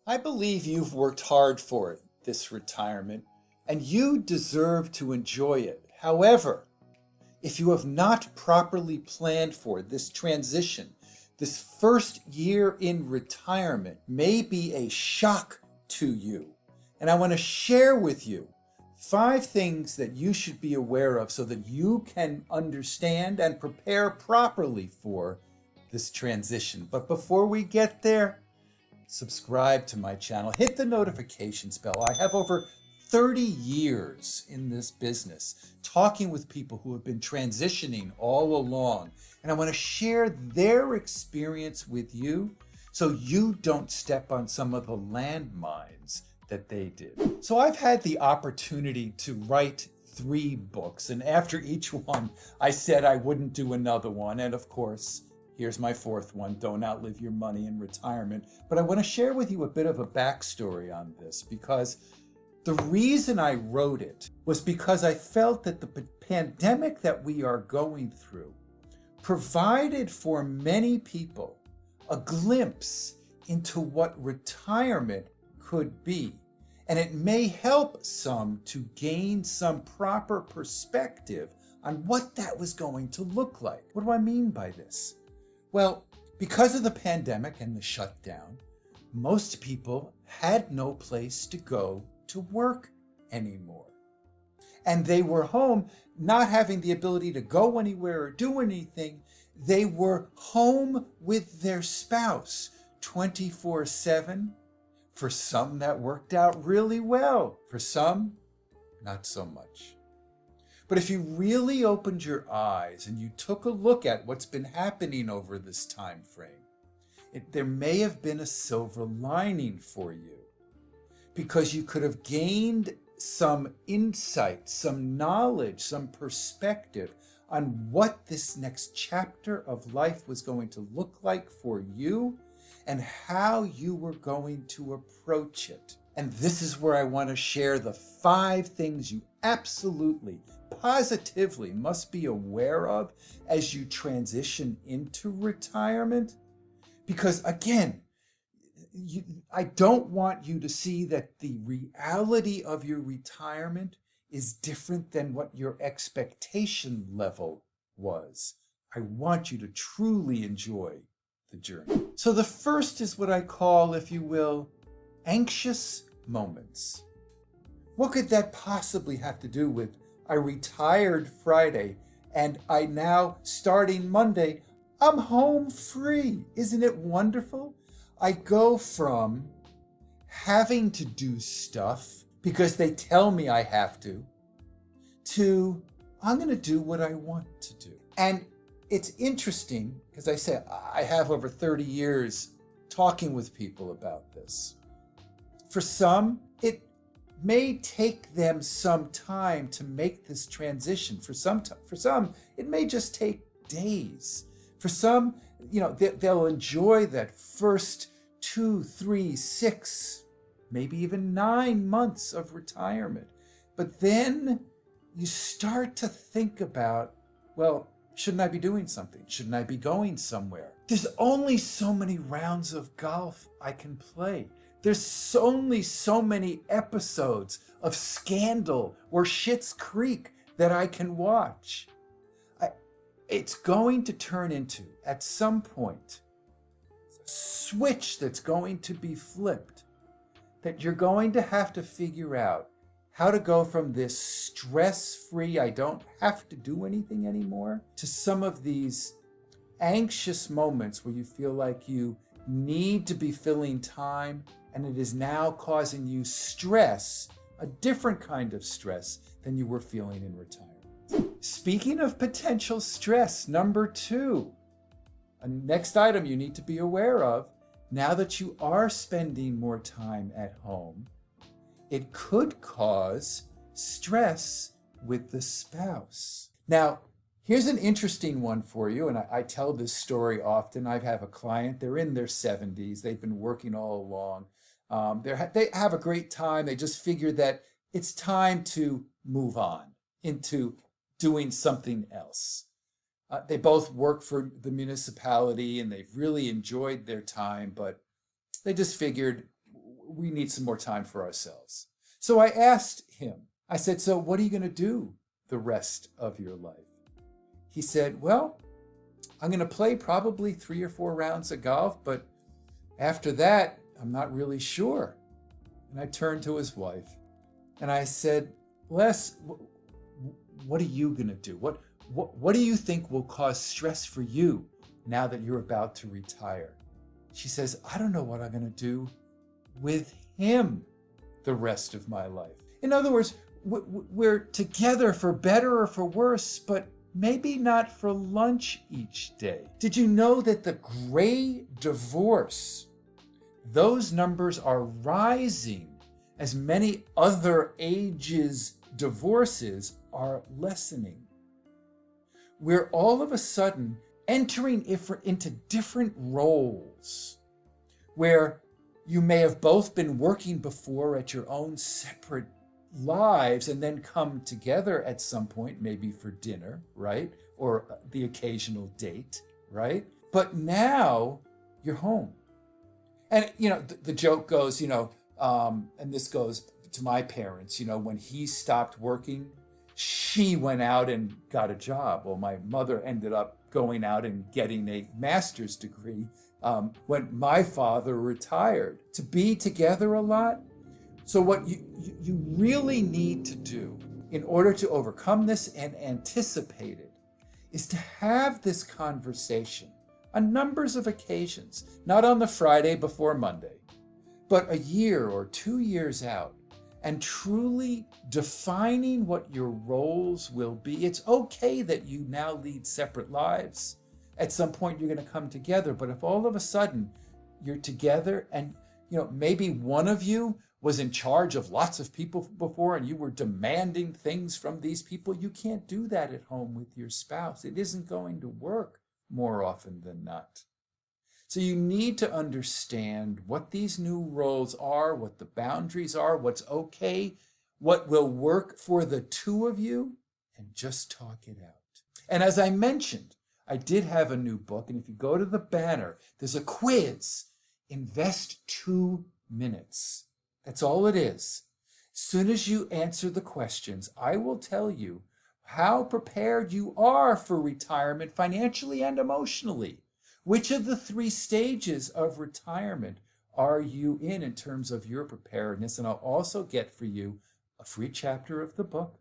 I believe you've worked hard for it, this retirement, and you deserve to enjoy it. However, if you have not properly planned for this transition, this first year in retirement may be a shock to you. And I want to share with you 5 things that you should be aware of so that you can understand and prepare properly for this transition. But before we get there, subscribe to my channel, hit the notifications bell. I have over 30 years in this business talking with people who have been transitioning all along. And I want to share their experience with you so you don't step on some of the landmines that they did. So I've had the opportunity to write 3 books, and after each one, I said I wouldn't do another one. And of course, here's my 4th one, Don't Outlive Your Money in Retirement. But I want to share with you a bit of a backstory on this, because the reason I wrote it was because I felt that the pandemic that we are going through provided for many people a glimpse into what retirement could be. And it may help some to gain some proper perspective on what that was going to look like. What do I mean by this? Well, because of the pandemic and the shutdown, most people had no place to go to work anymore. And they were home, not having the ability to go anywhere or do anything. They were home with their spouse 24/7. For some, that worked out really well. For some, not so much. But if you really opened your eyes and you took a look at what's been happening over this time frame, there may have been a silver lining for you, because you could have gained some insight, some knowledge, some perspective on what this next chapter of life was going to look like for you and how you were going to approach it. And this is where I want to share the 5 things you absolutely, positively must be aware of as you transition into retirement. Because again, I don't want you to see that the reality of your retirement is different than what your expectation level was. I want you to truly enjoy the journey. So the first is what I call, if you will, anxious moments. What could that possibly have to do with I retired Friday and I now, starting Monday, I'm home free? Isn't it wonderful? I go from having to do stuff because they tell me I have to I'm going to do what I want to do. And it's interesting because I said I have over 30 years talking with people about this. For some, it may take them some time to make this transition. For some, it may just take days. For some, they'll enjoy that first 2, 3, 6, maybe even 9 months of retirement. But then you start to think about, well, shouldn't I be doing something? Shouldn't I be going somewhere? There's only so many rounds of golf I can play. There's only so many episodes of Scandal or Schitt's Creek that I can watch. It's going to turn into, at some point, a switch that's going to be flipped, that you're going to have to figure out how to go from this stress-free, I don't have to do anything anymore, to some of these anxious moments where you feel like you need to be filling time, and it is now causing you stress, a different kind of stress than you were feeling in retirement. Speaking of potential stress, number 2, a next item you need to be aware of, now that you are spending more time at home, it could cause stress with the spouse. Now, here's an interesting one for you, and I tell this story often. I have a client, they're in their 70s, they've been working all along. They have a great time. They just figured that it's time to move on into doing something else. They both work for the municipality and they've really enjoyed their time, but they just figured we need some more time for ourselves. So I asked him, I said, so what are you going to do the rest of your life? He said, well, I'm going to play probably 3 or 4 rounds of golf, but after that, I'm not really sure. And I turned to his wife and I said, Les, what are you going to do? What do you think will cause stress for you now that you're about to retire? She says, I don't know what I'm going to do with him the rest of my life. In other words, we're together for better or for worse, but maybe not for lunch each day. Did you know that the gray divorce, those numbers are rising as many other ages divorces are lessening? We're all of a sudden entering into different roles where you may have both been working before at your own separate lives and then come together at some point, maybe for dinner, right? Or the occasional date, right? But now you're home. And, the joke goes, and this goes to my parents, when he stopped working, she went out and got a job. Well, my mother ended up going out and getting a master's degree when my father retired. To be together a lot. So what you really need to do in order to overcome this and anticipate it is to have this conversation on numbers of occasions, not on the Friday before Monday, but a year or 2 years out, and truly defining what your roles will be. It's okay that you now lead separate lives. At some point, you're going to come together. But if all of a sudden you're together and, maybe one of you was in charge of lots of people before and you were demanding things from these people, you can't do that at home with your spouse. It isn't going to work more often than not. So you need to understand what these new roles are, what the boundaries are, what's okay, what will work for the two of you, and just talk it out. And as I mentioned, I did have a new book, and if you go to the banner, there's a quiz. Invest 2 minutes. That's all it is. As soon as you answer the questions, I will tell you how prepared you are for retirement financially and emotionally. Which of the 3 stages of retirement are you in terms of your preparedness? And I'll also get for you a free chapter of the book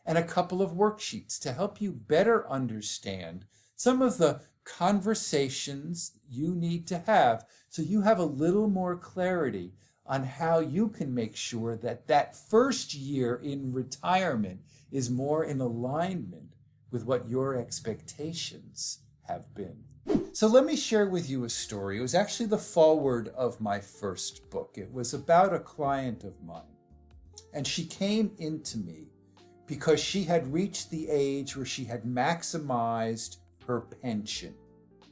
and a couple of worksheets to help you better understand some of the conversations you need to have so you have a little more clarity on how you can make sure that that first year in retirement is more in alignment with what your expectations have been. So let me share with you a story. It was actually the foreword of my first book. It was about a client of mine. And she came into me because she had reached the age where she had maximized her pension.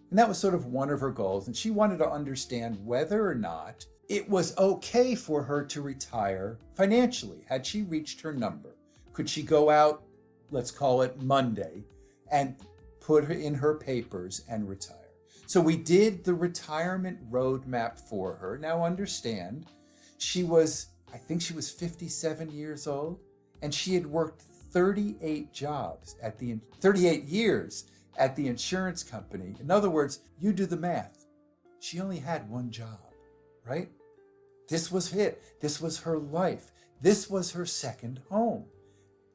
And that was sort of one of her goals. And she wanted to understand whether or not it was okay for her to retire financially. Had she reached her number? Could she go out, let's call it Monday, and put her in her papers and retire? So we did the retirement roadmap for her. Now understand, I think she was 57 years old, and she had worked 38 years at the insurance company. In other words, you do the math. She only had one job, right? This was it. This was her life. This was her second home.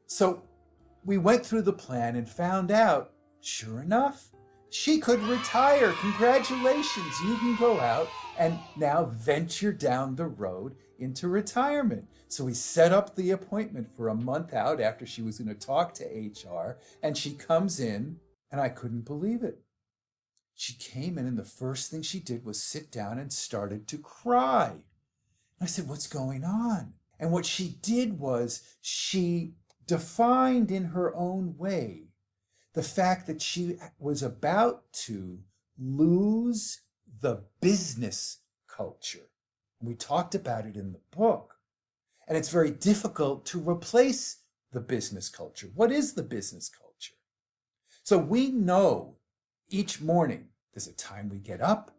So we went through the plan and found out, sure enough, she could retire. Congratulations. You can go out and now venture down the road into retirement. So we set up the appointment for a month out after she was going to talk to HR, and she comes in, and I couldn't believe it. She came in, and the first thing she did was sit down and started to cry. And I said, what's going on? And what she did was she defined in her own way the fact that she was about to lose the business culture. We talked about it in the book. And it's very difficult to replace the business culture. What is the business culture? So we know each morning there's a time we get up,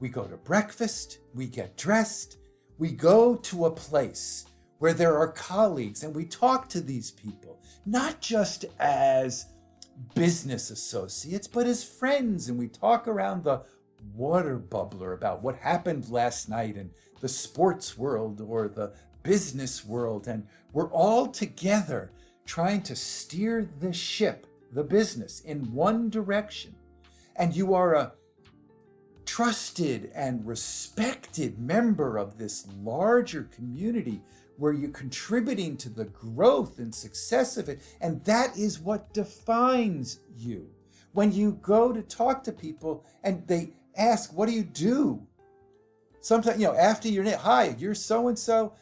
we go to breakfast, we get dressed, We go to a place where there are colleagues and we talk to these people, not just as business associates, but as friends. And we talk around the water bubbler about what happened last night in the sports world or the business world. And we're all together trying to steer the ship, the business, in one direction. And you are a trusted and respected member of this larger community where you're contributing to the growth and success of it. And that is what defines you. When you go to talk to people and they ask, what do you do? Sometimes, after your name, hi, you're so-and-so,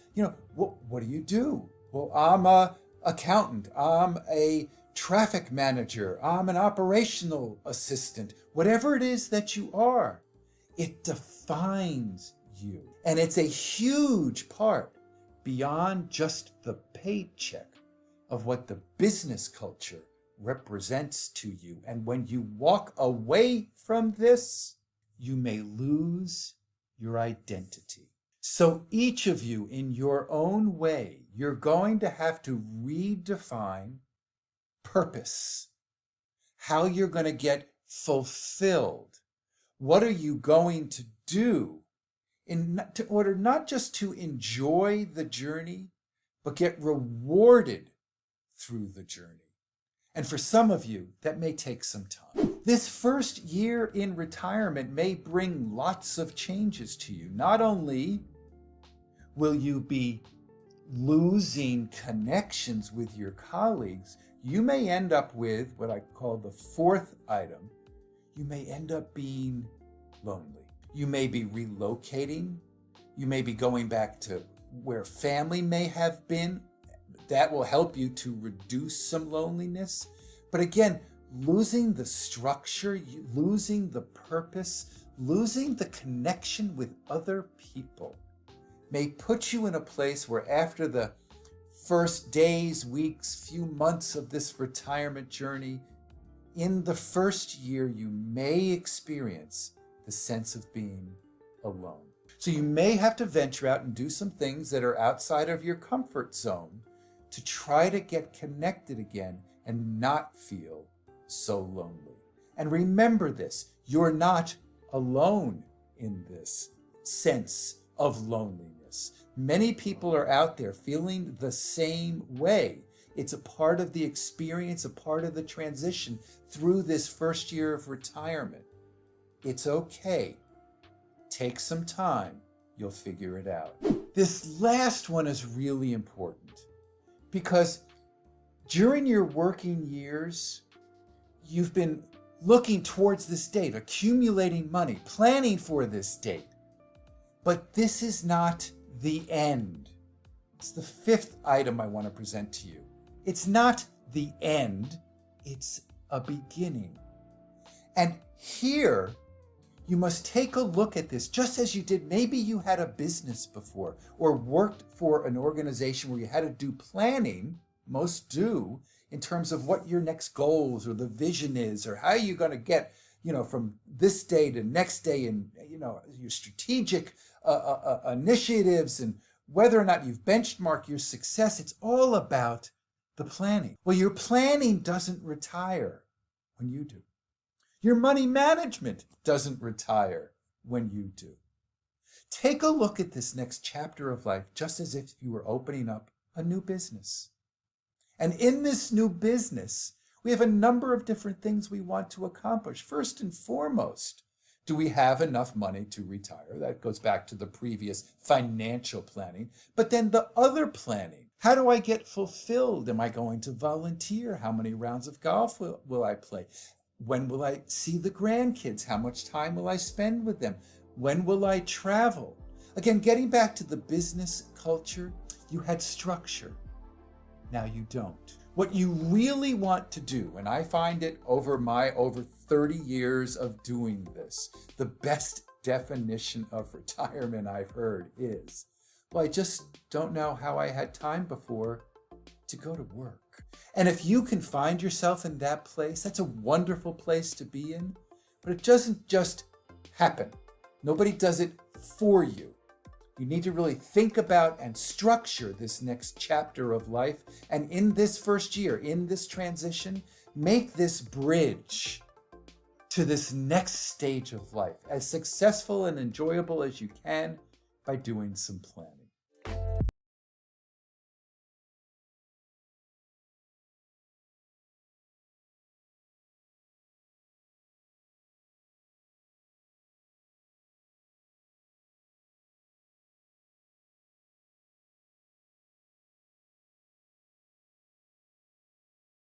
what do you do? Well, I'm a accountant. I'm a traffic manager. I'm an operational assistant. Whatever it is that you are, it defines you. And it's a huge part beyond just the paycheck of what the business culture represents to you. And when you walk away from this, you may lose your identity. So each of you, in your own way, you're going to have to redefine purpose, how you're going to get fulfilled. What are you going to do in order not just to enjoy the journey, but get rewarded through the journey? And for some of you, that may take some time. This first year in retirement may bring lots of changes to you. Not only will you be losing connections with your colleagues, you may end up with what I call the fourth item. You may end up being lonely. You may be relocating. You may be going back to where family may have been. That will help you to reduce some loneliness. But again, losing the structure, losing the purpose, losing the connection with other people may put you in a place where after the first days, weeks, few months of this retirement journey, in the first year, you may experience the sense of being alone. So you may have to venture out and do some things that are outside of your comfort zone to try to get connected again and not feel so lonely. And remember this, you're not alone in this sense of loneliness. Many people are out there feeling the same way. It's a part of the experience, a part of the transition through this first year of retirement. It's okay. Take some time. You'll figure it out. This last one is really important because during your working years, you've been looking towards this date, accumulating money, planning for this date. But this is not the end. It's the fifth item I want to present to you. It's not the end, it's a beginning. And here, you must take a look at this just as you did. Maybe you had a business before or worked for an organization where you had to do planning, most do, in terms of what your next goals or the vision is or how you're going to get, from this day to next day and, your strategic initiatives and whether or not you've benchmarked your success. It's all about the planning. Well, your planning doesn't retire when you do. Your money management doesn't retire when you do. Take a look at this next chapter of life just as if you were opening up a new business. And in this new business, we have a number of different things we want to accomplish. First and foremost, do we have enough money to retire? That goes back to the previous financial planning. But then the other planning, how do I get fulfilled? Am I going to volunteer? How many rounds of golf will I play? When will I see the grandkids? How much time will I spend with them? When will I travel? Again, getting back to the business culture, you had structure. Now you don't. What you really want to do, and I find it over 30 years of doing this, the best definition of retirement I've heard is, well, I just don't know how I had time before to go to work. And if you can find yourself in that place, that's a wonderful place to be in, but it doesn't just happen. Nobody does it for you. You need to really think about and structure this next chapter of life. And in this first year, in this transition, make this bridge to this next stage of life as successful and enjoyable as you can by doing some planning.